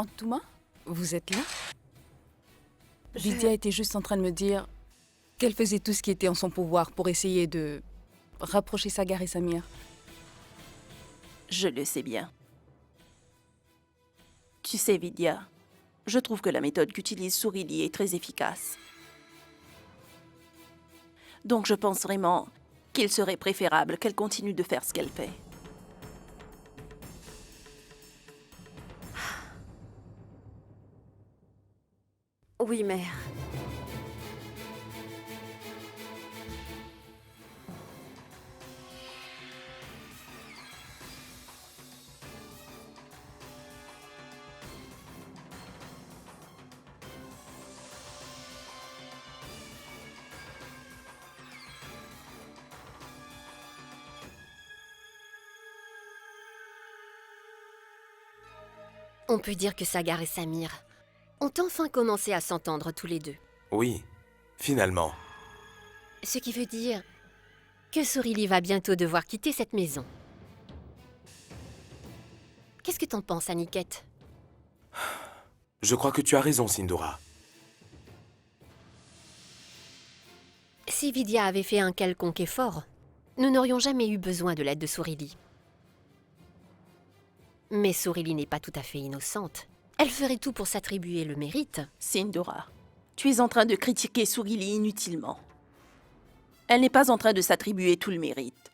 Tante Touma, vous êtes là? Vidya était juste en train de me dire qu'elle faisait tout ce qui était en son pouvoir pour essayer de rapprocher Sagar et Samir. Je le sais bien. Tu sais, Vidya, je trouve que la méthode qu'utilise Sourili est très efficace. Donc je pense vraiment qu'il serait préférable qu'elle continue de faire ce qu'elle fait. Oui, mère. On peut dire que Sagar et Samir ont enfin commencé à s'entendre tous les deux. Oui, finalement. Ce qui veut dire que Sourili va bientôt devoir quitter cette maison. Qu'est-ce que t'en penses, Aniket? Je crois que tu as raison, Sindora. Si Vidya avait fait un quelconque effort, nous n'aurions jamais eu besoin de l'aide de Sourili. Mais Sourili n'est pas tout à fait innocente. Elle ferait tout pour s'attribuer le mérite. Sindora, tu es en train de critiquer Sourili inutilement. Elle n'est pas en train de s'attribuer tout le mérite.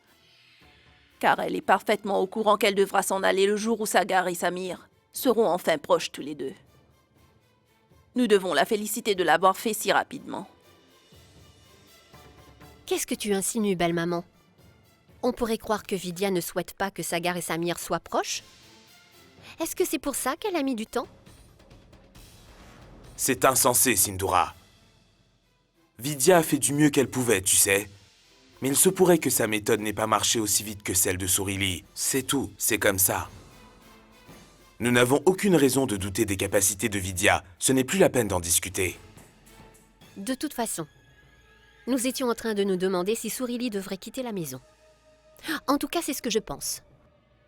Car elle est parfaitement au courant qu'elle devra s'en aller le jour où Sagar et Samir seront enfin proches tous les deux. Nous devons la féliciter de l'avoir fait si rapidement. Qu'est-ce que tu insinues, belle maman? On pourrait croire que Vidya ne souhaite pas que Sagar et Samir soient proches? Est-ce que c'est pour ça qu'elle a mis du temps? C'est insensé, Sindora. Vidya a fait du mieux qu'elle pouvait, tu sais. Mais il se pourrait que sa méthode n'ait pas marché aussi vite que celle de Sourili. C'est tout, c'est comme ça. Nous n'avons aucune raison de douter des capacités de Vidya. Ce n'est plus la peine d'en discuter. De toute façon, nous étions en train de nous demander si Sourili devrait quitter la maison. En tout cas, c'est ce que je pense.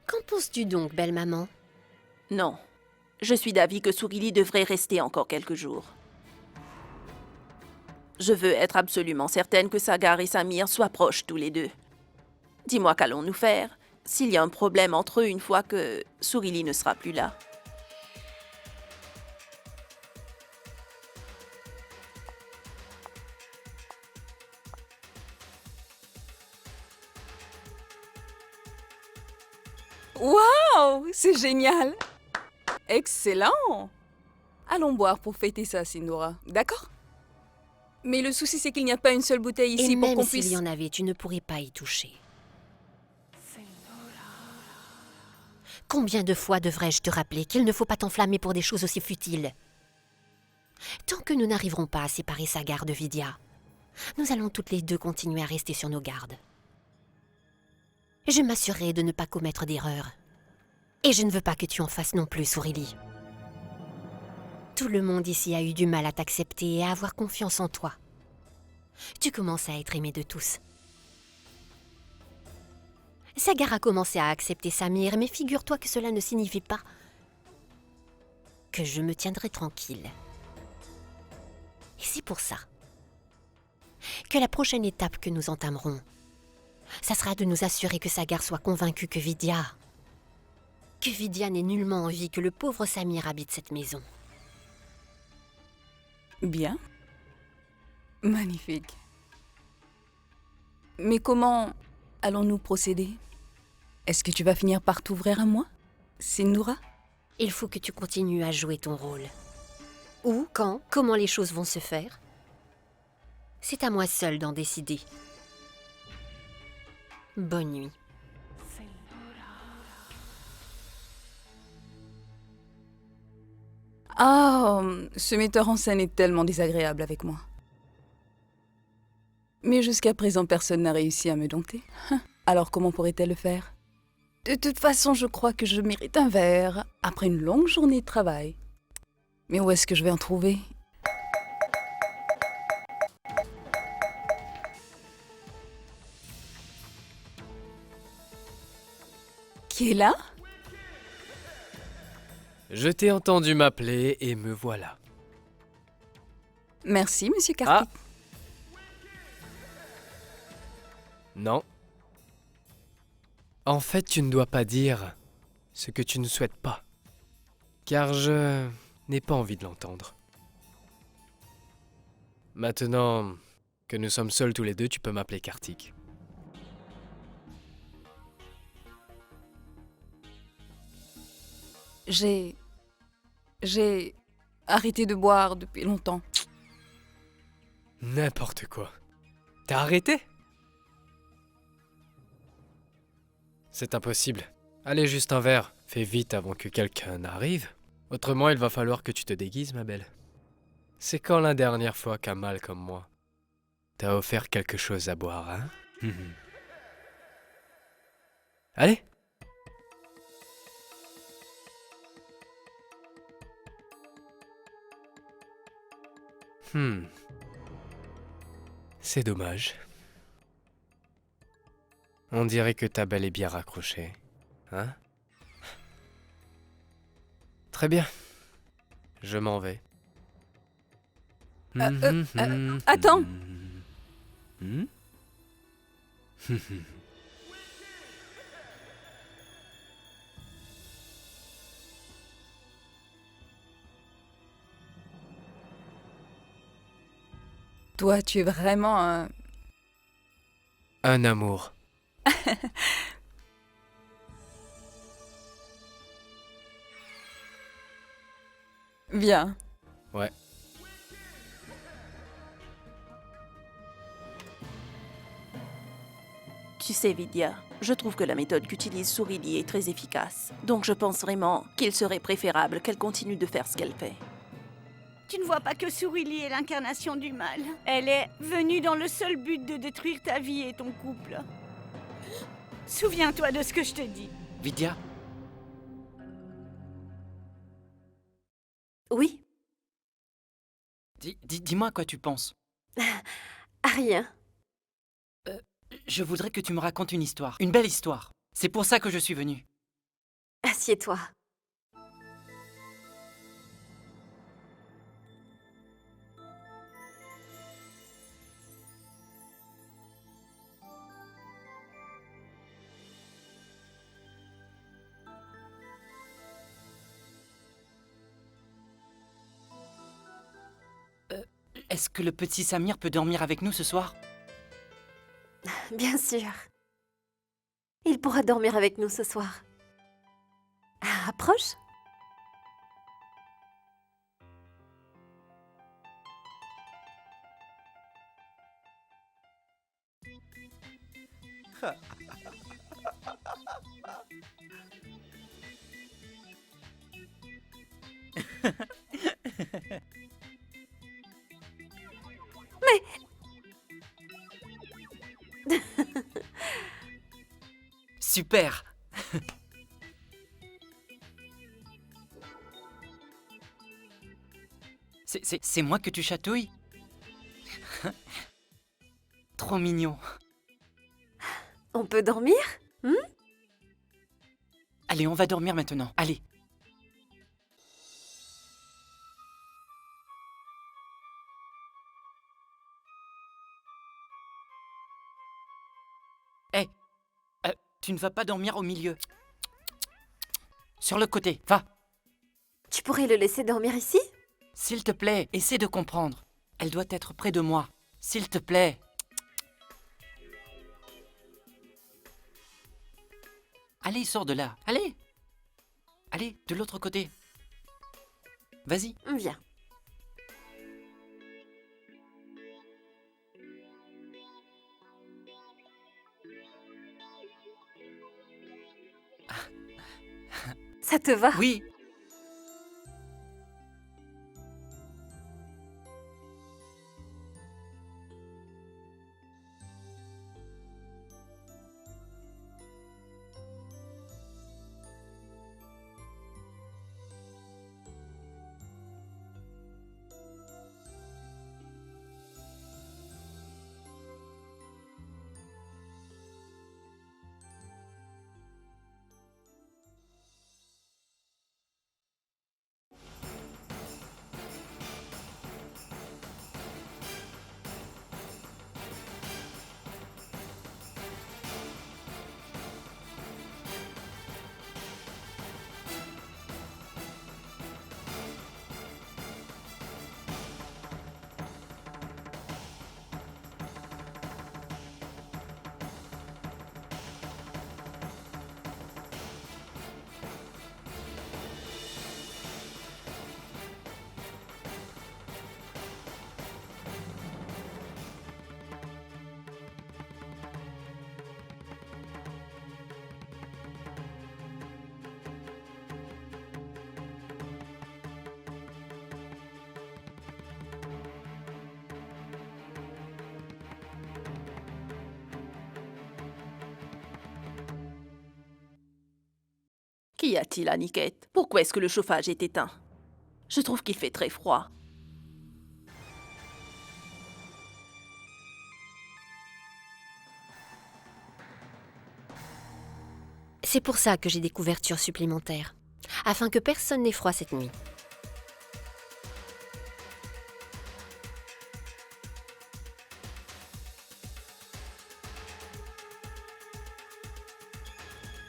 Qu'en penses-tu donc, belle maman? Non, je suis d'avis que Sourili devrait rester encore quelques jours. Je veux être absolument certaine que Sagar et Samir soient proches tous les deux. Dis-moi, qu'allons-nous faire s'il y a un problème entre eux une fois que Sourili ne sera plus là? Waouh, c'est génial! Excellent! Allons boire pour fêter ça, Sindora, d'accord? Mais le souci, c'est qu'il n'y a pas une seule bouteille ici Et pour même qu'on s'il puisse... y en avait, tu ne pourrais pas y toucher. Combien de fois devrais-je te rappeler qu'il ne faut pas t'enflammer pour des choses aussi futiles? Tant que nous n'arriverons pas à séparer Sagar de Vidya, nous allons toutes les deux continuer à rester sur nos gardes. Je m'assurerai de ne pas commettre d'erreur. Et je ne veux pas que tu en fasses non plus, Sourili. Tout le monde ici a eu du mal à t'accepter et à avoir confiance en toi. Tu commences à être aimé de tous. Sagar a commencé à accepter Samir, mais figure-toi que cela ne signifie pas que je me tiendrai tranquille. Et c'est pour ça que la prochaine étape que nous entamerons, ça sera de nous assurer que Sagar soit convaincu que Vidya n'ait nullement envie que le pauvre Samir habite cette maison. Bien. Magnifique. Mais comment allons-nous procéder? Est-ce que tu vas finir par t'ouvrir à moi, Sindora? Il faut que tu continues à jouer ton rôle. Où, quand, comment les choses vont se faire? C'est à moi seule d'en décider. Bonne nuit. Ah, ce metteur en scène est tellement désagréable avec moi. Mais jusqu'à présent, personne n'a réussi à me dompter. Alors comment pourrait-elle le faire? De toute façon, je crois que je mérite un verre après une longue journée de travail. Mais où est-ce que je vais en trouver? Qui est là? Je t'ai entendu m'appeler et me voilà. Merci, monsieur Kartik. Non. En fait, tu ne dois pas dire ce que tu ne souhaites pas. Car je n'ai pas envie de l'entendre. Maintenant que nous sommes seuls tous les deux, tu peux m'appeler Kartik. J'ai arrêté de boire depuis longtemps. N'importe quoi. T'as arrêté? C'est impossible. Allez, juste un verre. Fais vite avant que quelqu'un n'arrive. Autrement, il va falloir que tu te déguises, ma belle. C'est quand la dernière fois qu'un mâle comme moi t'a offert quelque chose à boire, hein? Allez! C'est dommage. On dirait que ta belle est bien raccrochée, hein? Très bien. Je m'en vais. Attends. Hmm? Toi, tu es vraiment un... Un amour. Bien. Ouais. Tu sais, Vidya, je trouve que la méthode qu'utilise Sourili est très efficace. Donc je pense vraiment qu'il serait préférable qu'elle continue de faire ce qu'elle fait. Tu ne vois pas que Sourili est l'incarnation du mal. Elle est venue dans le seul but de détruire ta vie et ton couple. Souviens-toi de ce que je te dis. Vidya, Oui, dis-moi à quoi tu penses. à rien. Je voudrais que tu me racontes une histoire, une belle histoire. C'est pour ça que je suis venu. Assieds-toi. Est-ce que le petit Samir peut dormir avec nous ce soir? Bien sûr. Il pourra dormir avec nous ce soir. Approche. Super. C'est moi que tu chatouilles? Trop mignon. On peut dormir? Allez, on va dormir maintenant. Allez. Hé, tu ne vas pas dormir au milieu. Sur le côté, va. Tu pourrais le laisser dormir ici? S'il te plaît, essaie de comprendre. Elle doit être près de moi. S'il te plaît. Allez, sors de là. Allez. Allez, de l'autre côté. Vas-y. Viens. Ça te va? Oui. Qu'y a-t-il, Aniket? Pourquoi est-ce que le chauffage est éteint? Je trouve qu'il fait très froid. C'est pour ça que j'ai des couvertures supplémentaires, afin que personne n'ait froid cette nuit.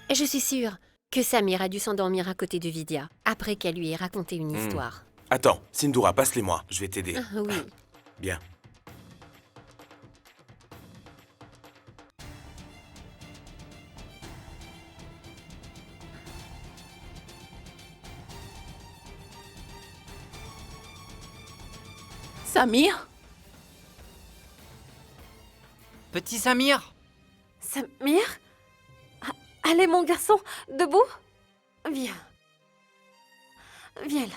Et je suis sûre que Samir a dû s'endormir à côté de Vidya, après qu'elle lui ait raconté une histoire. Attends, Sindoura, passe-les-moi, je vais t'aider. Ah, oui. Bien. Samir? Petit Samir! Samir? Allez, mon garçon, debout. Viens. Viens là.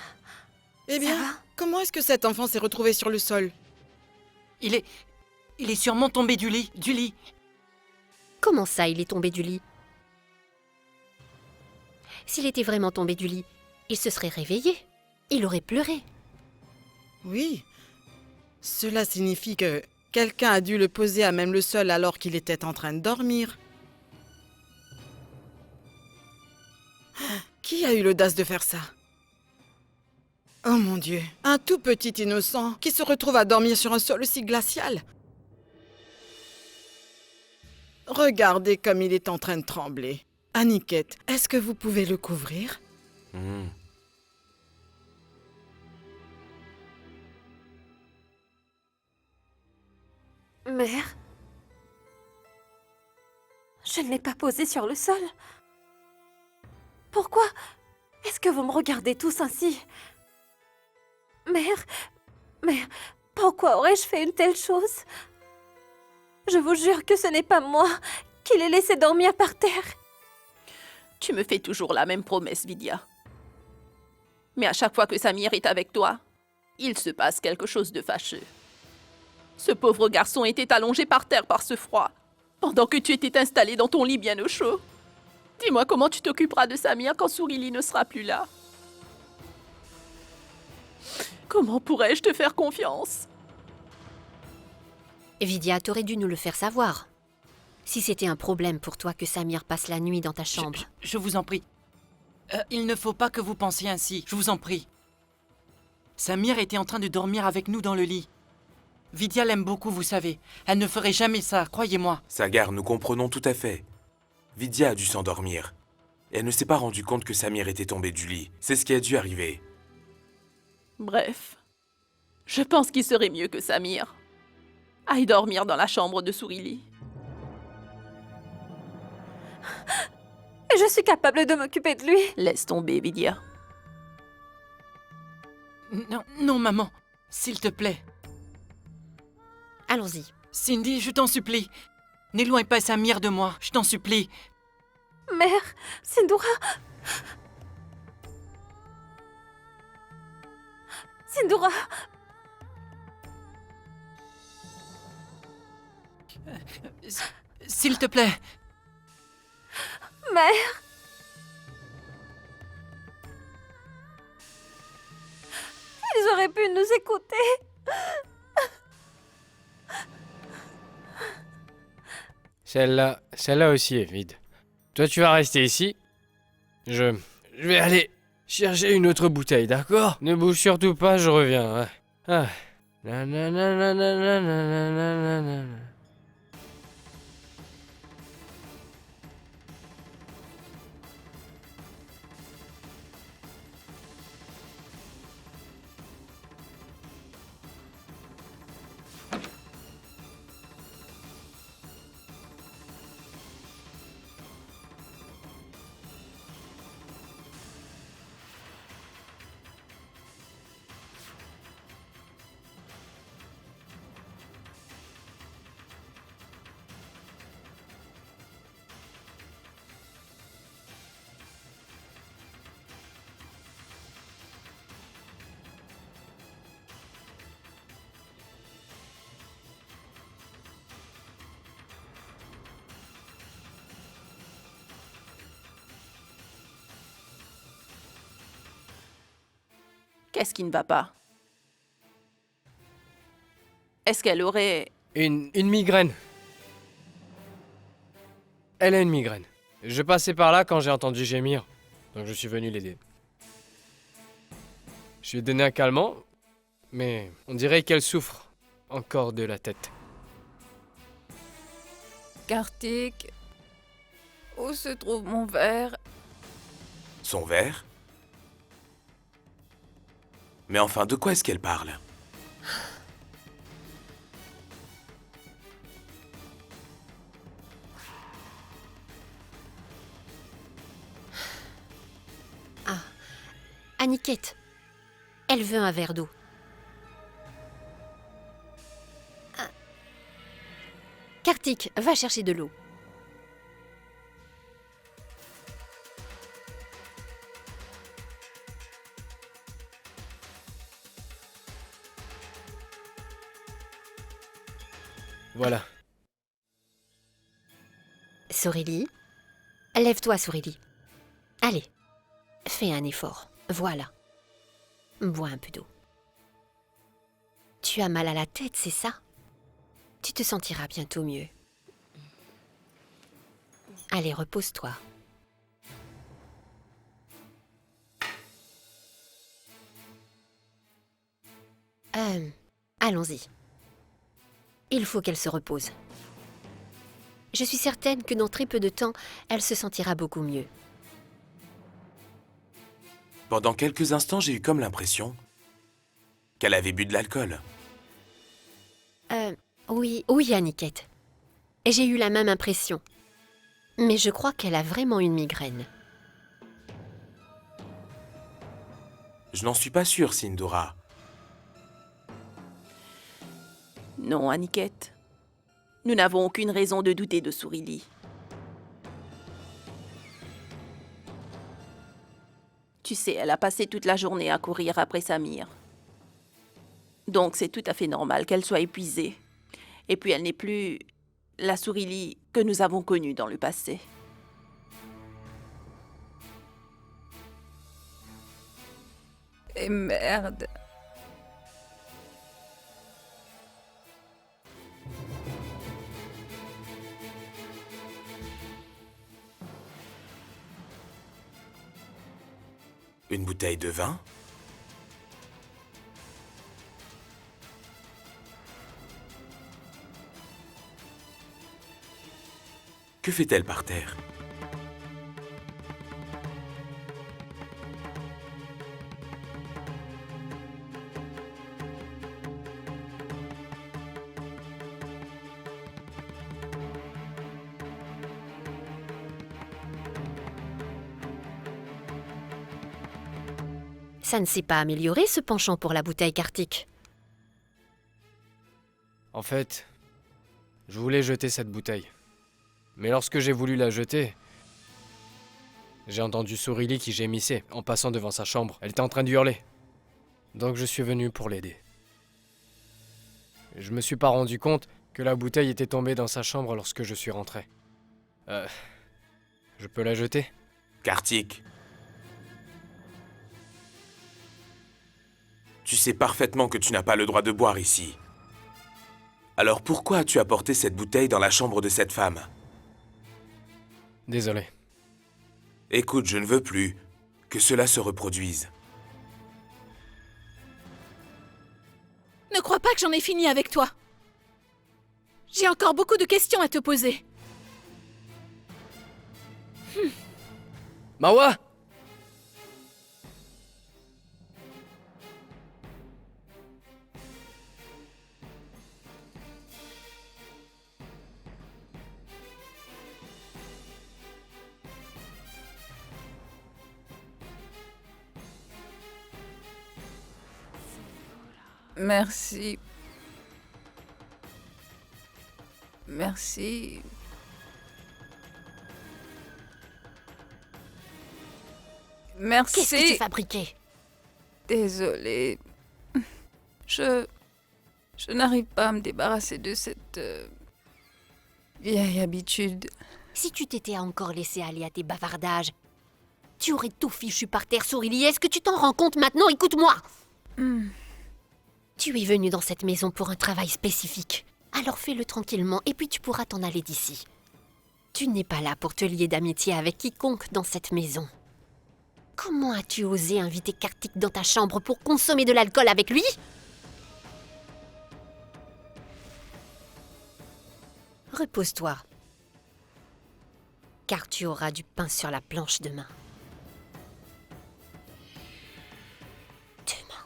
Eh Ça bien, va comment est-ce que cet enfant s'est retrouvé sur le sol? Il est sûrement tombé du lit, Comment ça, il est tombé du lit? S'il était vraiment tombé du lit, il se serait réveillé. Il aurait pleuré. Oui. Cela signifie que quelqu'un a dû le poser à même le sol alors qu'il était en train de dormir. Qui a eu l'audace de faire ça? Oh mon Dieu, un tout petit innocent qui se retrouve à dormir sur un sol aussi glacial. Regardez comme il est en train de trembler. Aniket, est-ce que vous pouvez le couvrir? Hmm. Mère? Je ne l'ai pas posé sur le sol. Pourquoi est-ce que vous me regardez tous ainsi? Mère, pourquoi aurais-je fait une telle chose? Je vous jure que ce n'est pas moi qui l'ai laissé dormir par terre. Tu me fais toujours la même promesse, Vidya. Mais à chaque fois que Samir est avec toi, il se passe quelque chose de fâcheux. Ce pauvre garçon était allongé par terre par ce froid, pendant que tu étais installé dans ton lit bien au chaud. Dis-moi comment tu t'occuperas de Samir quand Sourili ne sera plus là. Comment pourrais-je te faire confiance? Vidya, t'aurais dû nous le faire savoir. Si c'était un problème pour toi que Samir passe la nuit dans ta chambre. Je vous en prie. Il ne faut pas que vous pensiez ainsi, je vous en prie. Samir était en train de dormir avec nous dans le lit. Vidya l'aime beaucoup, vous savez. Elle ne ferait jamais ça, croyez-moi. Sagar, nous comprenons tout à fait. Vidya a dû s'endormir. Et elle ne s'est pas rendue compte que Samir était tombé du lit. C'est ce qui a dû arriver. Bref, je pense qu'il serait mieux que Samir aille dormir dans la chambre de Sourili. Je suis capable de m'occuper de lui. Laisse tomber, Vidya. Non, maman. S'il te plaît. Allons-y. Cindy, je t'en supplie. N'éloigne pas Samir de moi, je t'en supplie. Mère, Sindoura. Sindoura. S'il te plaît. Mère. Ils auraient pu nous écouter. Celle-là aussi est vide. Toi, tu vas rester ici. Je vais aller chercher une autre bouteille, d'accord? Ne bouge surtout pas, je reviens. Ouais. Ah. Nananananananananana. Qu'est-ce qui ne va pas? Est-ce qu'elle aurait... Une migraine. Elle a une migraine. Je passais par là quand j'ai entendu gémir, donc je suis venu l'aider. Je lui ai donné un calmant, mais on dirait qu'elle souffre encore de la tête. Kartik, où se trouve mon verre? Son verre? Mais enfin, de quoi est-ce qu'elle parle? Aniket, elle veut un verre d'eau. Kartik, va chercher de l'eau. Voilà. Sorili, lève-toi, Sorili. Allez, fais un effort. Voilà. Bois un peu d'eau. Tu as mal à la tête, c'est ça? Tu te sentiras bientôt mieux. Allez, repose-toi. Allons-y. Il faut qu'elle se repose. Je suis certaine que dans très peu de temps, elle se sentira beaucoup mieux. Pendant quelques instants, j'ai eu comme l'impression qu'elle avait bu de l'alcool. Oui, Aniket. J'ai eu la même impression. Mais je crois qu'elle a vraiment une migraine. Je n'en suis pas sûr, Sindhura. Non, Aniket. Nous n'avons aucune raison de douter de Sorili. Tu sais, elle a passé toute la journée à courir après Samir. Donc c'est tout à fait normal qu'elle soit épuisée. Et puis elle n'est plus la Sorili que nous avons connue dans le passé. Et merde. Une bouteille de vin? Que fait-elle par terre? Ça ne s'est pas amélioré, ce penchant pour la bouteille, Kartik. En fait, je voulais jeter cette bouteille. Mais lorsque j'ai voulu la jeter, j'ai entendu Sorili qui gémissait en passant devant sa chambre. Elle était en train de hurler. Donc je suis venu pour l'aider. Je me suis pas rendu compte que la bouteille était tombée dans sa chambre lorsque je suis rentré. Je peux la jeter? Kartik. Tu sais parfaitement que tu n'as pas le droit de boire ici. Alors pourquoi as-tu apporté cette bouteille dans la chambre de cette femme? Désolé. Écoute, je ne veux plus que cela se reproduise. Ne crois pas que j'en ai fini avec toi. J'ai encore beaucoup de questions à te poser. Marwa! Merci. Merci. Merci. Qu'est-ce que tu fabriquais? Désolée. Je n'arrive pas à me débarrasser de cette vieille habitude. Si tu t'étais encore laissé aller à tes bavardages, tu aurais tout fichu par terre, Sorili. Est-ce que tu t'en rends compte maintenant? Écoute-moi! Tu es venu dans cette maison pour un travail spécifique. Alors fais-le tranquillement et puis tu pourras t'en aller d'ici. Tu n'es pas là pour te lier d'amitié avec quiconque dans cette maison. Comment as-tu osé inviter Kartik dans ta chambre pour consommer de l'alcool avec lui? Repose-toi, car tu auras du pain sur la planche demain. Demain.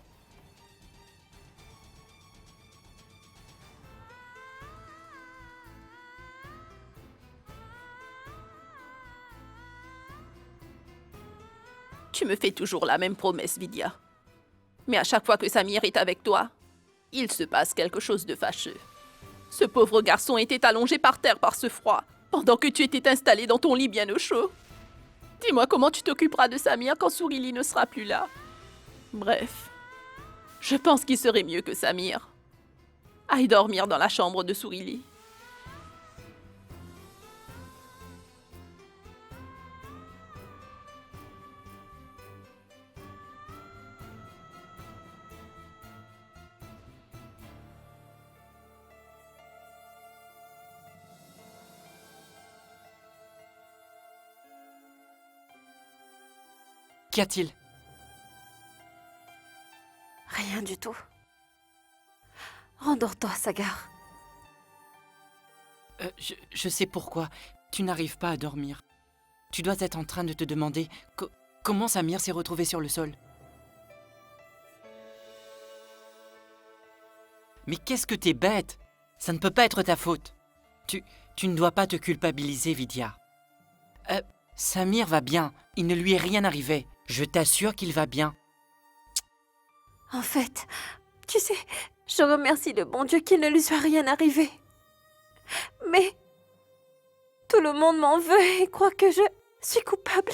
Tu me fais toujours la même promesse, Vidya. Mais à chaque fois que Samir est avec toi, il se passe quelque chose de fâcheux. Ce pauvre garçon était allongé par terre par ce froid, pendant que tu étais installé dans ton lit bien au chaud. Dis-moi comment tu t'occuperas de Samir quand Sourili ne sera plus là. Bref, je pense qu'il serait mieux que Samir aille dormir dans la chambre de Sourili. Qu'y a-t-il? Rien du tout. Rendors-toi, Sagar. Je sais pourquoi. Tu n'arrives pas à dormir. Tu dois être en train de te demander comment Samir s'est retrouvé sur le sol. Mais qu'est-ce que t'es bête? Ça ne peut pas être ta faute. Tu ne dois pas te culpabiliser, Vidya. Samir va bien. Il ne lui est rien arrivé. Je t'assure qu'il va bien. En fait, tu sais, je remercie le bon Dieu qu'il ne lui soit rien arrivé. Mais tout le monde m'en veut et croit que je suis coupable.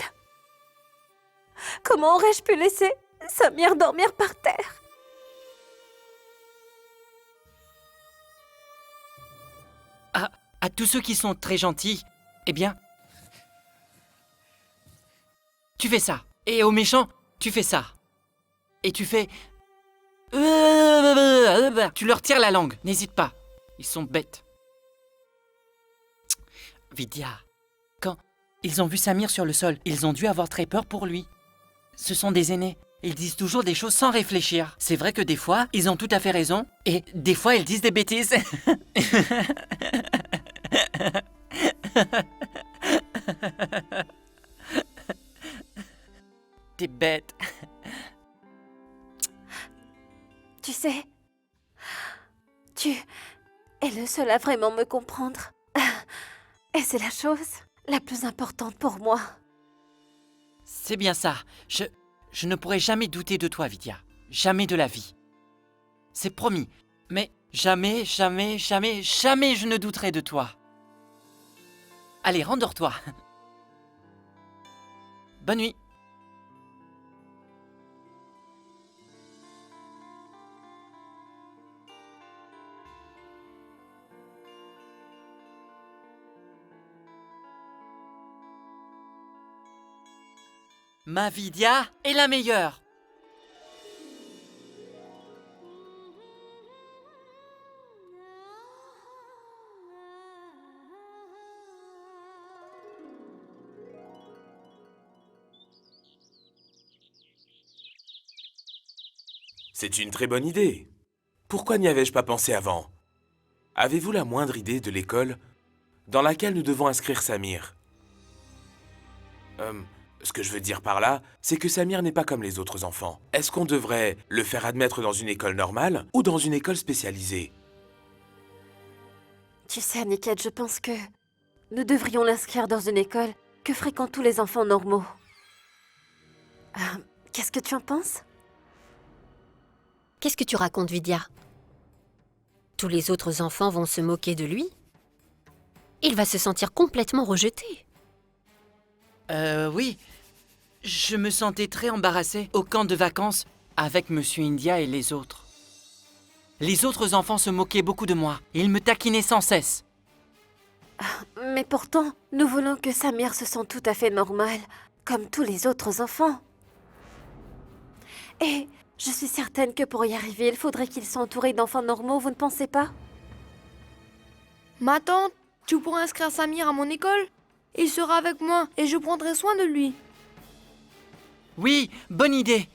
Comment aurais-je pu laisser Samir dormir par terre? À tous ceux qui sont très gentils, eh bien, tu fais ça. Et aux méchants, tu fais ça. Et tu fais... Tu leur tires la langue, n'hésite pas. Ils sont bêtes. Vidya, quand ils ont vu Samir sur le sol, ils ont dû avoir très peur pour lui. Ce sont des aînés. Ils disent toujours des choses sans réfléchir. C'est vrai que des fois, ils ont tout à fait raison. Et des fois, ils disent des bêtises. T'es bête. Tu sais, tu es le seul à vraiment me comprendre. Et c'est la chose la plus importante pour moi. C'est bien ça. Je ne pourrai jamais douter de toi, Vidya. Jamais de la vie. C'est promis. Mais jamais, jamais, jamais, jamais je ne douterai de toi. Allez, rendors-toi. Bonne nuit. Ma Vidya est la meilleure. C'est une très bonne idée. Pourquoi n'y avais-je pas pensé avant? Avez-vous la moindre idée de l'école dans laquelle nous devons inscrire Samir? Ce que je veux dire par là, c'est que Samir n'est pas comme les autres enfants. Est-ce qu'on devrait le faire admettre dans une école normale ou dans une école spécialisée? Tu sais, Aniket, je pense que nous devrions l'inscrire dans une école que fréquentent tous les enfants normaux. Qu'est-ce que tu en penses? Qu'est-ce que tu racontes, Vidya? Tous les autres enfants vont se moquer de lui. Il va se sentir complètement rejeté. Oui. Je me sentais très embarrassé au camp de vacances avec Monsieur India et les autres. Les autres enfants se moquaient beaucoup de moi. Ils me taquinaient sans cesse. Mais pourtant, nous voulons que Samir se sente tout à fait normal, comme tous les autres enfants. Et Je suis certaine que pour y arriver, il faudrait qu'il soit entouré d'enfants normaux, vous ne pensez pas? Ma tante, tu pourrais inscrire Samir à mon école? Il sera avec moi et je prendrai soin de lui. Oui, bonne idée.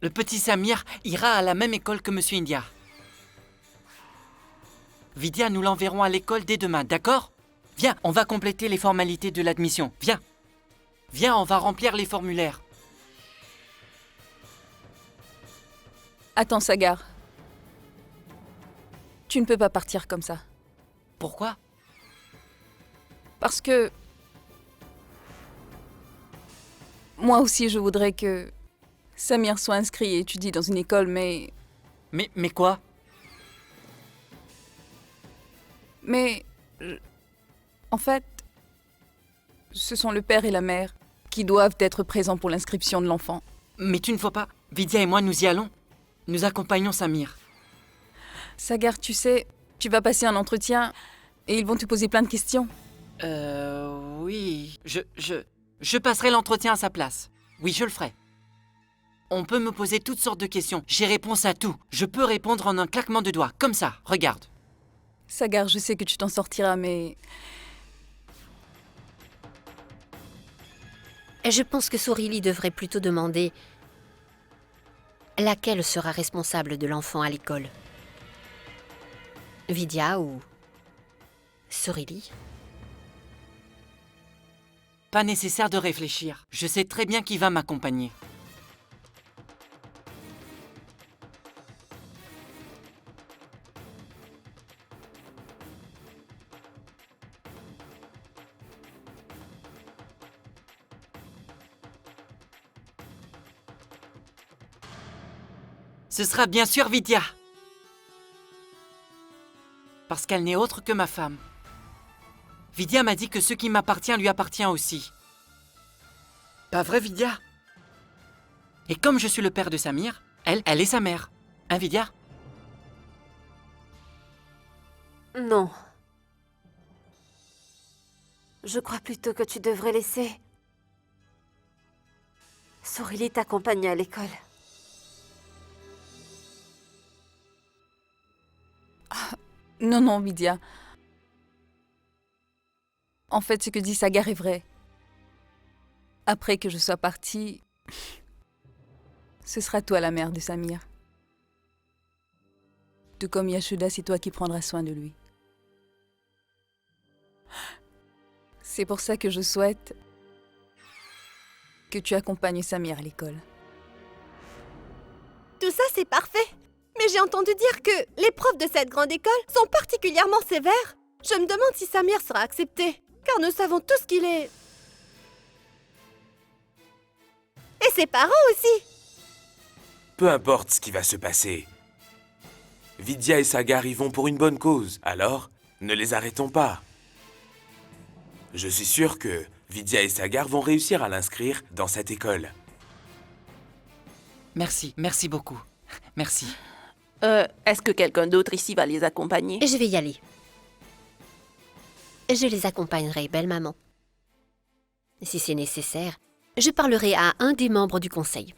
Le petit Samir ira à la même école que Monsieur India. Vidya, nous l'enverrons à l'école dès demain, d'accord? Viens, on va compléter les formalités de l'admission. Viens. Viens, on va remplir les formulaires. Attends, Sagar. Tu ne peux pas partir comme ça. Pourquoi? Parce que... Moi aussi, je voudrais que Samir soit inscrit et étudie dans une école, mais... Mais quoi? Mais... En fait... Ce sont le père et la mère qui doivent être présents pour l'inscription de l'enfant. Mais tu ne faut pas. Vidya et moi, nous y allons. Nous accompagnons Samir. Sagar, tu sais, tu vas passer un entretien et ils vont te poser plein de questions. Oui. Je passerai l'entretien à sa place. Oui, je le ferai. On peut me poser toutes sortes de questions. J'ai réponse à tout. Je peux répondre en un claquement de doigts. Comme ça, regarde. Sagar, je sais que tu t'en sortiras, mais... Je pense que Sorili devrait plutôt demander laquelle sera responsable de l'enfant à l'école. Vidya ou Sorili? Pas nécessaire de réfléchir. Je sais très bien qui va m'accompagner. Ce sera bien sûr Vidya. Parce qu'elle n'est autre que ma femme. Vidya m'a dit que ce qui m'appartient lui appartient aussi. Pas vrai, Vidya? Et comme je suis le père de Samir, elle est sa mère. Hein, Vidya? Non. Je crois plutôt que tu devrais laisser Sorili t'accompagner à l'école. Non, non, Vidya. En fait, ce que dit Sagar est vrai. Après que je sois partie, ce sera toi la mère de Samir. Tout comme Yashoda, c'est toi qui prendras soin de lui. C'est pour ça que je souhaite que tu accompagnes Samir à l'école. Tout ça, c'est parfait. Mais j'ai entendu dire que les profs de cette grande école sont particulièrement sévères. Je me demande si Samir sera accepté, car nous savons tous qu'il est... Et ses parents aussi. Peu importe ce qui va se passer. Vidya et Sagar y vont pour une bonne cause, alors ne les arrêtons pas. Je suis sûr que Vidya et Sagar vont réussir à l'inscrire dans cette école. Merci beaucoup. Merci. Est-ce que quelqu'un d'autre ici va les accompagner? Je vais y aller. Je les accompagnerai, belle maman. Si c'est nécessaire, je parlerai à un des membres du conseil.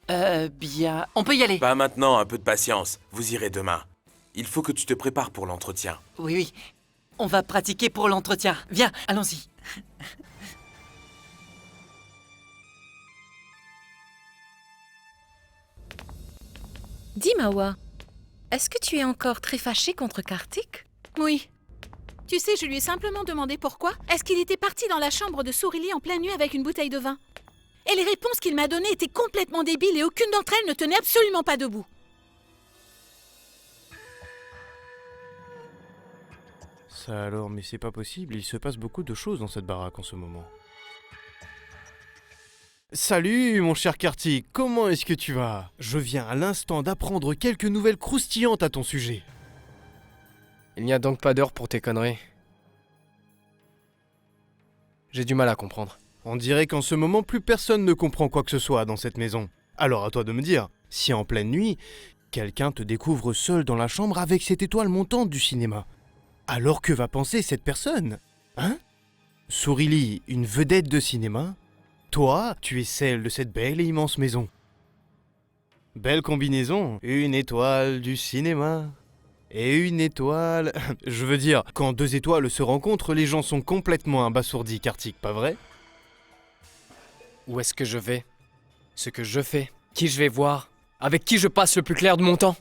Bien... On peut y aller. Pas maintenant, un peu de patience. Vous irez demain. Il faut que tu te prépares pour l'entretien. Oui. On va pratiquer pour l'entretien. Viens, allons-y. Dis, Mawa, est-ce que tu es encore très fâchée contre Kartik? Oui. Tu sais, je lui ai simplement demandé pourquoi est-ce qu'il était parti dans la chambre de Sorili en pleine nuit avec une bouteille de vin. Et les réponses qu'il m'a données étaient complètement débiles et aucune d'entre elles ne tenait absolument pas debout. Ça alors, mais c'est pas possible, il se passe beaucoup de choses dans cette baraque en ce moment. Salut mon cher Kartik, comment est-ce que tu vas? Je viens à l'instant d'apprendre quelques nouvelles croustillantes à ton sujet. Il n'y a donc pas d'heure pour tes conneries. J'ai du mal à comprendre. On dirait qu'en ce moment, plus personne ne comprend quoi que ce soit dans cette maison. Alors à toi de me dire, si en pleine nuit, quelqu'un te découvre seul dans la chambre avec cette étoile montante du cinéma, alors que va penser cette personne? Hein? Sorili, une vedette de cinéma? Toi, tu es celle de cette belle et immense maison. Belle combinaison. Une étoile du cinéma. Et une étoile... Je veux dire, quand deux étoiles se rencontrent, les gens sont complètement abasourdis, Kartik, pas vrai? Où est-ce que je vais? Ce que je fais? Qui je vais voir? Avec qui je passe le plus clair de mon temps?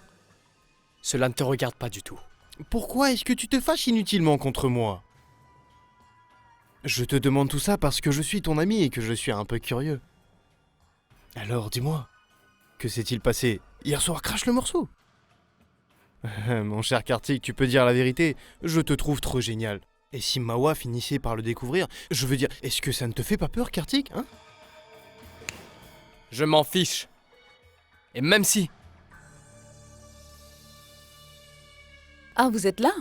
Cela ne te regarde pas du tout. Pourquoi est-ce que tu te fâches inutilement contre moi? Je te demande tout ça parce que je suis ton ami et que je suis un peu curieux. Alors, dis-moi, que s'est-il passé? Hier soir, crache le morceau. Mon cher Kartik, tu peux dire la vérité, je te trouve trop génial. Et si Mawa finissait par le découvrir, je veux dire, est-ce que ça ne te fait pas peur, Kartik, hein? Je m'en fiche. Et même si... Ah, vous êtes là?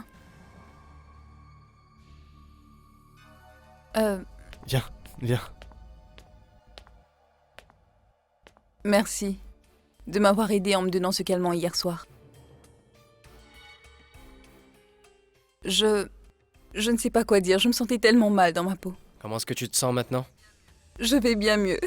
Viens, viens. Merci de m'avoir aidé en me donnant ce calmant hier soir. Je ne sais pas quoi dire, je me sentais tellement mal dans ma peau. Comment est-ce que tu te sens maintenant? Je vais bien mieux.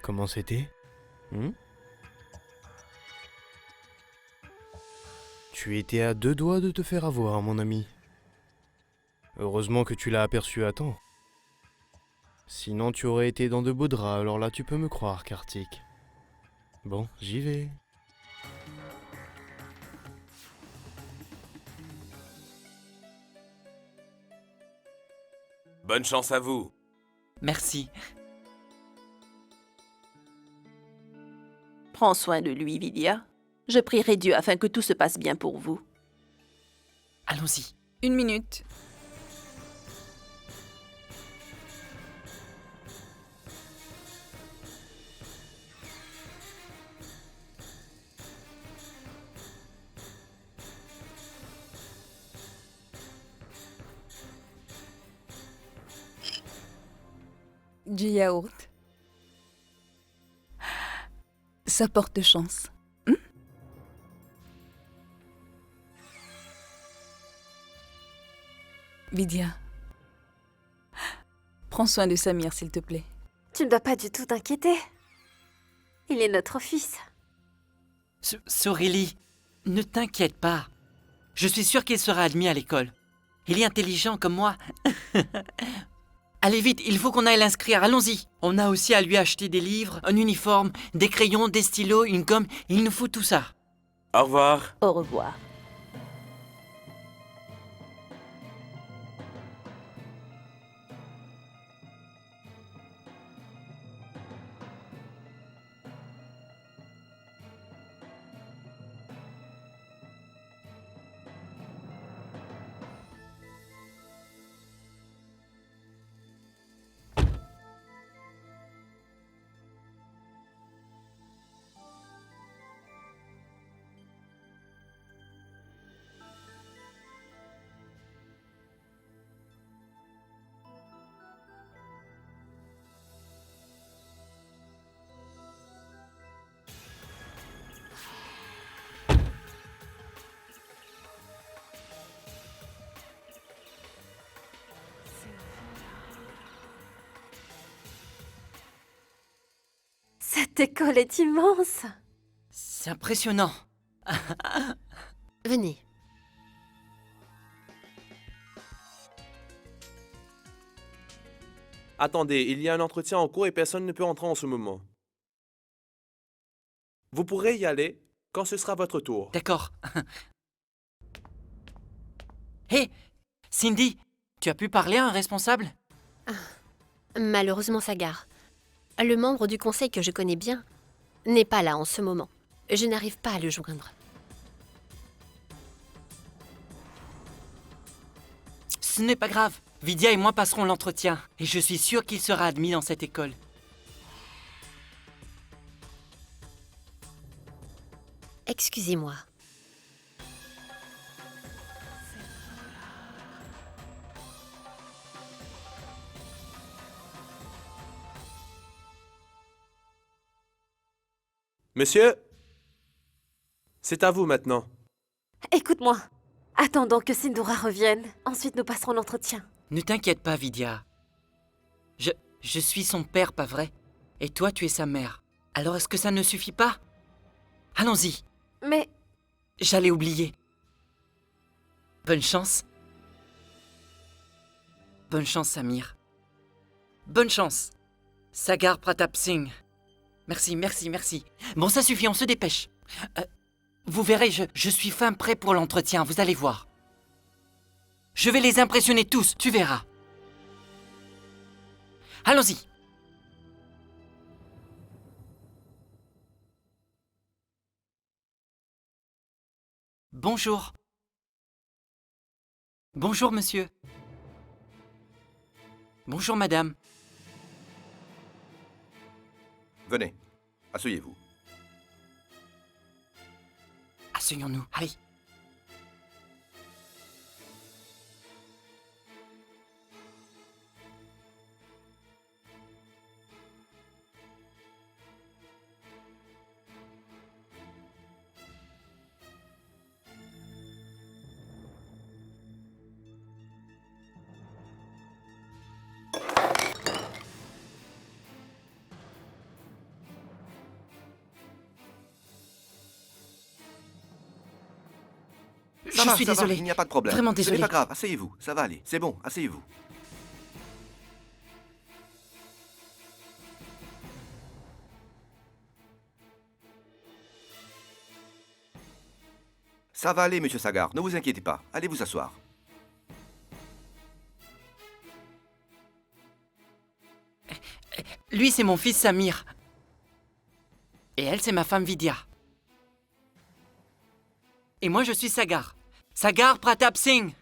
Comment c'était? Tu étais à deux doigts de te faire avoir, mon ami. Heureusement que tu l'as aperçu à temps. Sinon tu aurais été dans de beaux draps, alors là tu peux me croire, Kartik. Bon, j'y vais. Bonne chance à vous. Merci. Prends soin de lui, Vidya. Je prierai Dieu afin que tout se passe bien pour vous. Allons-y. 1 minute. Du yaourt. Ça porte chance. Vidya, prends soin de Samir, s'il te plaît. Tu ne dois pas du tout t'inquiéter. Il est notre fils. Sorili, ne t'inquiète pas. Je suis sûre qu'il sera admis à l'école. Il est intelligent comme moi. Allez vite, il faut qu'on aille l'inscrire, allons-y. On a aussi à lui acheter des livres, un uniforme, des crayons, des stylos, une gomme. Il nous faut tout ça. Au revoir. Au revoir. Cette école est immense. C'est impressionnant. Venez. Attendez, il y a un entretien en cours et personne ne peut entrer en ce moment. Vous pourrez y aller quand ce sera votre tour. D'accord. Hé, Cindy, tu as pu parler à un responsable? Malheureusement, Sagar. Le membre du conseil que je connais bien n'est pas là en ce moment. Je n'arrive pas à le joindre. Ce n'est pas grave. Vidya et moi passerons l'entretien. Et je suis sûre qu'il sera admis dans cette école. Excusez-moi. Monsieur, c'est à vous maintenant. Écoute-moi. Attendons que Sindura revienne. Ensuite, nous passerons l'entretien. Ne t'inquiète pas, Vidya. Je suis son père, pas vrai? Et toi, tu es sa mère. Alors est-ce que ça ne suffit pas? Allons-y. Mais... J'allais oublier. Bonne chance. Bonne chance, Samir. Bonne chance. Sagar Pratap Singh. Merci, merci, merci. Bon, ça suffit, on se dépêche. Vous verrez, je suis fin prêt pour l'entretien, vous allez voir. Je vais les impressionner tous, tu verras. Allons-y. Bonjour. Bonjour, monsieur. Bonjour, madame. Venez, asseyez-vous. Asseyons-nous, allez. Ça va, suis ça va, désolé. il n'y a pas de problème. Vraiment Ce désolé. n'est pas grave, asseyez-vous. Ça va aller. C'est bon, asseyez-vous. Ça va aller, monsieur Sagar. Ne vous inquiétez pas. Allez vous asseoir. Lui, c'est mon fils Samir. Et elle, c'est ma femme Vidya. Et moi, je suis Sagar. Sagar Pratap Singh.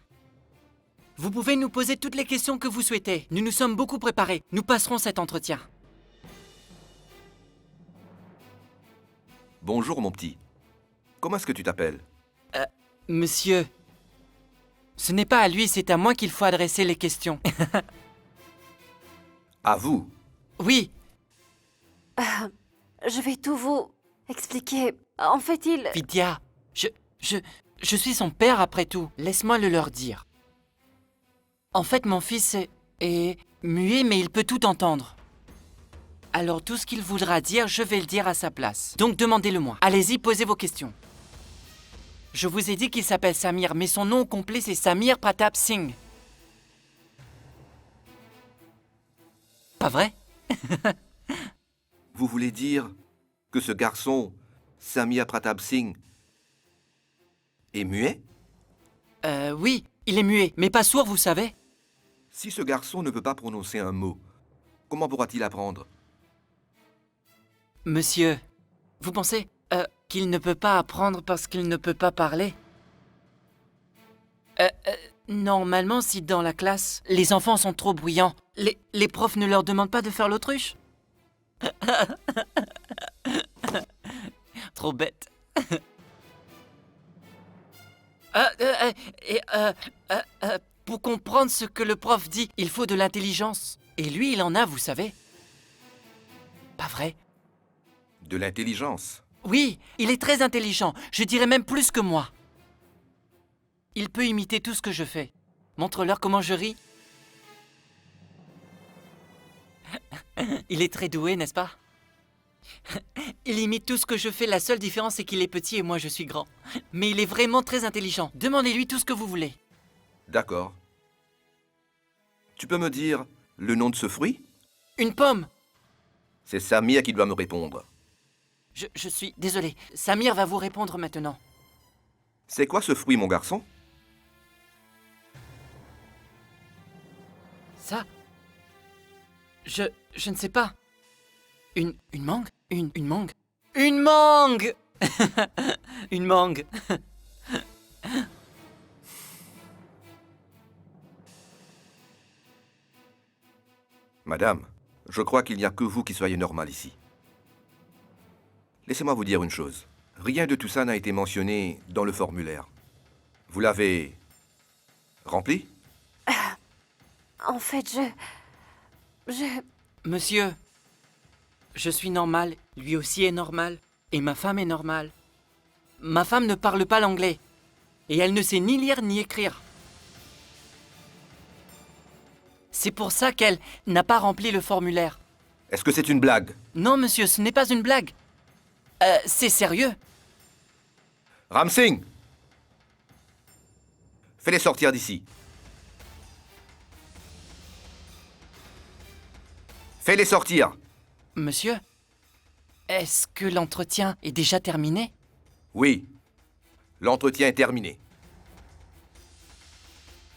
Vous pouvez nous poser toutes les questions que vous souhaitez. Nous nous sommes beaucoup préparés. Nous passerons cet entretien. Bonjour, mon petit. Comment est-ce que tu t'appelles? Monsieur. Ce n'est pas à lui, c'est à moi qu'il faut adresser les questions. À vous? Oui. Je vais tout vous expliquer. En fait, il... Vidya, je suis son père après tout. Laisse-moi le leur dire. En fait, mon fils est muet, mais il peut tout entendre. Alors tout ce qu'il voudra dire, je vais le dire à sa place. Donc demandez-le-moi. Allez-y, posez vos questions. Je vous ai dit qu'il s'appelle Samir, mais son nom complet c'est Samir Pratap Singh. Pas vrai? Vous voulez dire que ce garçon, Samir Pratap Singh, est muet? Oui, il est muet, mais pas sourd, vous savez. Si ce garçon ne peut pas prononcer un mot, comment pourra-t-il apprendre? Monsieur, vous pensez qu'il ne peut pas apprendre parce qu'il ne peut pas parler? Normalement, si dans la classe, les enfants sont trop bruyants, les profs ne leur demandent pas de faire l'autruche? Trop bête. Pour comprendre ce que le prof dit, il faut de l'intelligence. Et lui, il en a, vous savez. Pas vrai? De l'intelligence? Oui, il est très intelligent. Je dirais même plus que moi. Il peut imiter tout ce que je fais. Montre-leur comment je ris. Il est très doué, n'est-ce pas? Il imite tout ce que je fais. La seule différence, c'est qu'il est petit et moi, je suis grand. Mais il est vraiment très intelligent. Demandez-lui tout ce que vous voulez. D'accord. Tu peux me dire le nom de ce fruit? Une pomme. C'est Samir qui doit me répondre. Je suis désolé. Samir va vous répondre maintenant. C'est quoi ce fruit, mon garçon? Ça? Je ne sais pas. Une mangue? Une mangue? Une mangue! Une mangue. Madame, je crois qu'il n'y a que vous qui soyez normale ici. Laissez-moi vous dire une chose. Rien de tout ça n'a été mentionné dans le formulaire. Vous l'avez rempli? En fait, Monsieur, je suis normal, lui aussi est normal, et ma femme est normale. Ma femme ne parle pas l'anglais. Et elle ne sait ni lire ni écrire. C'est pour ça qu'elle n'a pas rempli le formulaire. Est-ce que c'est une blague? Non, monsieur, ce n'est pas une blague. C'est sérieux. Ramsing! Fais-les sortir d'ici. Fais-les sortir. Monsieur, est-ce que l'entretien est déjà terminé? Oui. L'entretien est terminé.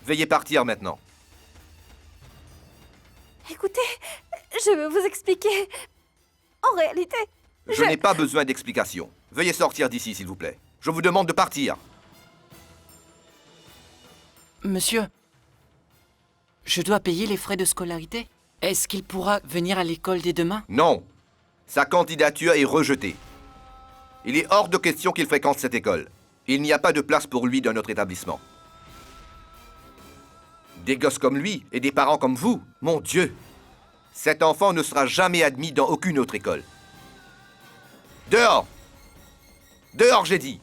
Veuillez partir maintenant. Écoutez, je veux vous expliquer. En réalité, Je n'ai pas besoin d'explications. Veuillez sortir d'ici, s'il vous plaît. Je vous demande de partir. Monsieur, je dois payer les frais de scolarité. Est-ce qu'il pourra venir à l'école dès demain? Non. Sa candidature est rejetée. Il est hors de question qu'il fréquente cette école. Il n'y a pas de place pour lui dans notre établissement. Des gosses comme lui et des parents comme vous, mon Dieu! Cet enfant ne sera jamais admis dans aucune autre école. Dehors! Dehors, j'ai dit!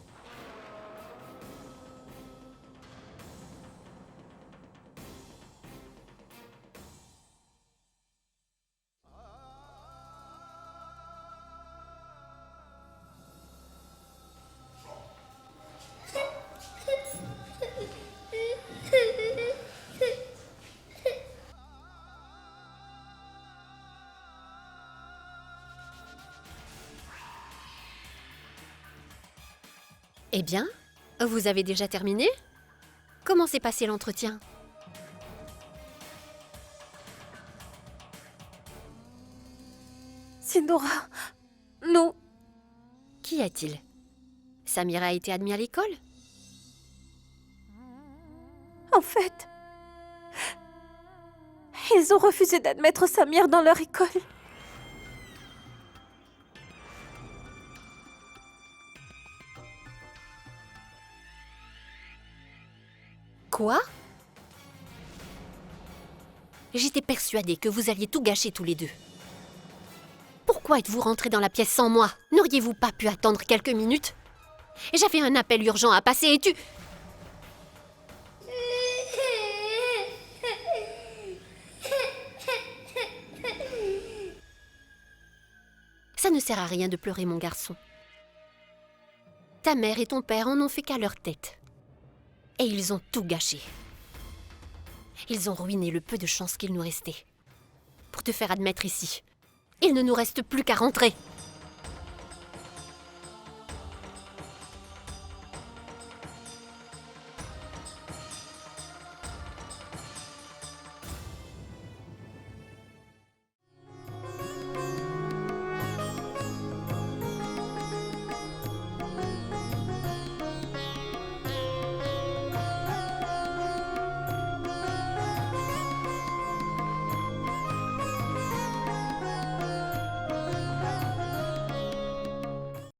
Eh bien, vous avez déjà terminé? Comment s'est passé l'entretien? Sindora, non. Qu'y a-t-il? Samir a été admis à l'école? En fait, ils ont refusé d'admettre Samir dans leur école. Quoi? J'étais persuadée que vous alliez tout gâcher tous les deux. Pourquoi êtes-vous rentrés dans la pièce sans moi? N'auriez-vous pas pu attendre quelques minutes? J'avais un appel urgent à passer et tu... Ça ne sert à rien de pleurer, mon garçon. Ta mère et ton père en ont fait qu'à leur tête. Et ils ont tout gâché. Ils ont ruiné le peu de chance qu'il nous restait. Pour te faire admettre ici, il ne nous reste plus qu'à rentrer.